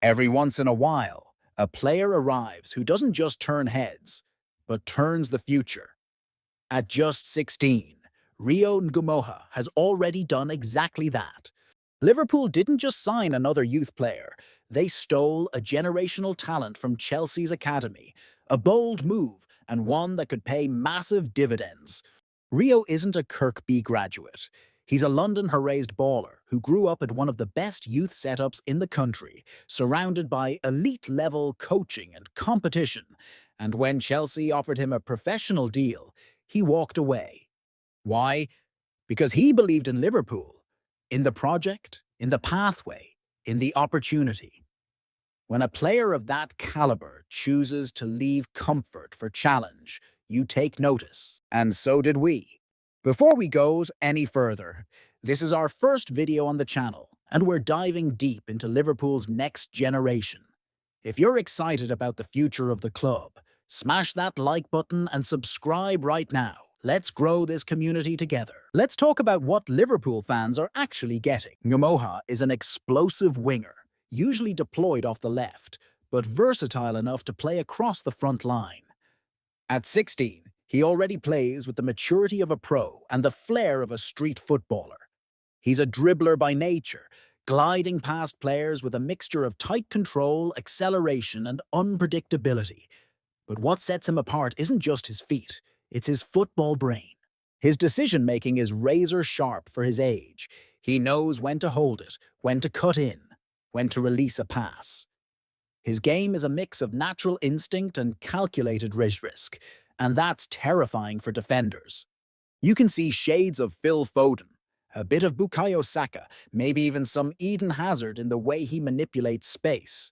Every once in a while, a player arrives who doesn't just turn heads, but turns the future. At just 16, Rio Ngumoha has already done exactly that. Liverpool didn't just sign another youth player, they stole a generational talent from Chelsea's academy, a bold move and one that could pay massive dividends. Rio isn't a Kirkby graduate. He's a London-raised baller who grew up at one of the best youth setups in the country, surrounded by elite-level coaching and competition. And when Chelsea offered him a professional deal, he walked away. Why? Because he believed in Liverpool, in the project, in the pathway, in the opportunity. When a player of that caliber chooses to leave comfort for challenge, you take notice, and so did we. Before we go any further, this is our first video on the channel, and we're diving deep into Liverpool's next generation. If you're excited about the future of the club, smash that like button and subscribe right now. Let's grow this community together. Let's talk about what Liverpool fans are actually getting. Ngumoha is an explosive winger, usually deployed off the left, but versatile enough to play across the front line. At 16, he already plays with the maturity of a pro and the flair of a street footballer. He's a dribbler by nature, gliding past players with a mixture of tight control, acceleration, and unpredictability. But what sets him apart isn't just his feet, it's his football brain. His decision-making is razor-sharp for his age. He knows when to hold it, when to cut in, when to release a pass. His game is a mix of natural instinct and calculated risk, and that's terrifying for defenders. You can see shades of Phil Foden, a bit of Bukayo Saka, maybe even some Eden Hazard in the way he manipulates space.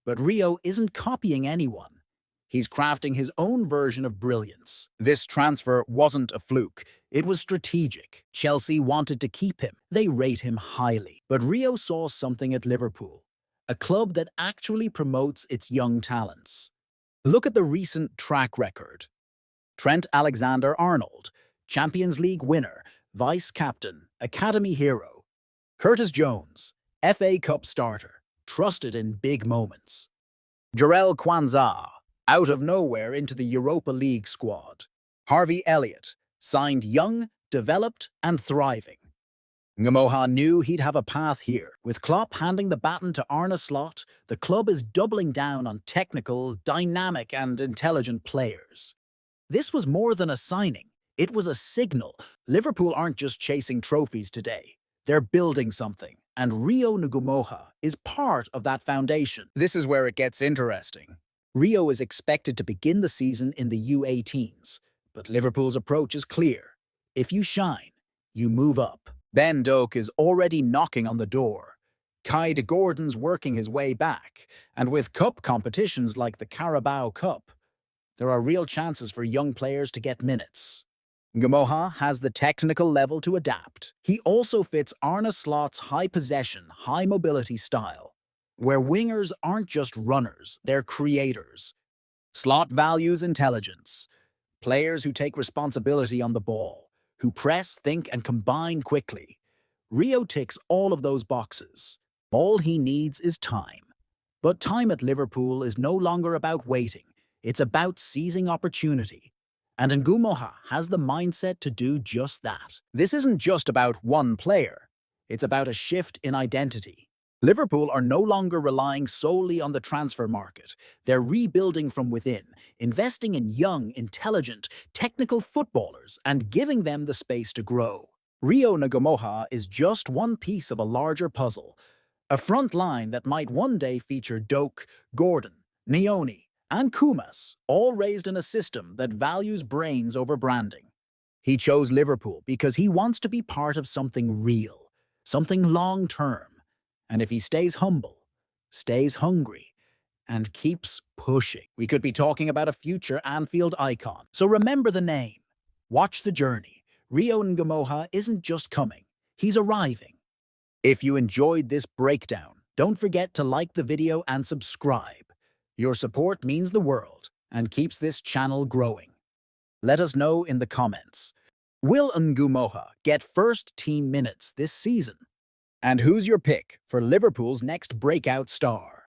But Rio isn't copying anyone. He's crafting his own version of brilliance. This transfer wasn't a fluke. It was strategic. Chelsea wanted to keep him. They rate him highly. But Rio saw something at Liverpool, a club that actually promotes its young talents. Look at the recent track record. Trent Alexander-Arnold, Champions League winner, vice-captain, academy hero. Curtis Jones, FA Cup starter, trusted in big moments. Jarell Quansah, out of nowhere into the Europa League squad. Harvey Elliott, signed young, developed, and thriving. Ngumoha knew he'd have a path here. With Klopp handing the baton to Arne Slot, the club is doubling down on technical, dynamic, and intelligent players. This was more than a signing. It was a signal. Liverpool aren't just chasing trophies today. They're building something, and Rio Ngumoha is part of that foundation. This is where it gets interesting. Rio is expected to begin the season in the U18s, but Liverpool's approach is clear. If you shine, you move up. Ben Doak is already knocking on the door. Kai de Gordon's working his way back, and with cup competitions like the Carabao Cup, there are real chances for young players to get minutes. Ngumoha has the technical level to adapt. He also fits Arne Slot's high possession, high mobility style, where wingers aren't just runners, they're creators. Slot values intelligence, players who take responsibility on the ball, who press, think, and combine quickly. Rio ticks all of those boxes. All he needs is time. But time at Liverpool is no longer about waiting. It's about seizing opportunity. And Ngumoha has the mindset to do just that. This isn't just about one player. It's about a shift in identity. Liverpool are no longer relying solely on the transfer market. They're rebuilding from within, investing in young, intelligent, technical footballers and giving them the space to grow. Rio Ngumoha is just one piece of a larger puzzle, a front line that might one day feature Doak, Gordon, Nioni, and Kumas, all raised in a system that values brains over branding. He chose Liverpool because he wants to be part of something real, something long-term. And if he stays humble, stays hungry, and keeps pushing, we could be talking about a future Anfield icon. So remember the name. Watch the journey. Rio Ngumoha isn't just coming, he's arriving. If you enjoyed this breakdown, don't forget to like the video and subscribe. Your support means the world and keeps this channel growing. Let us know in the comments. Will Ngumoha get first team minutes this season? And who's your pick for Liverpool's next breakout star?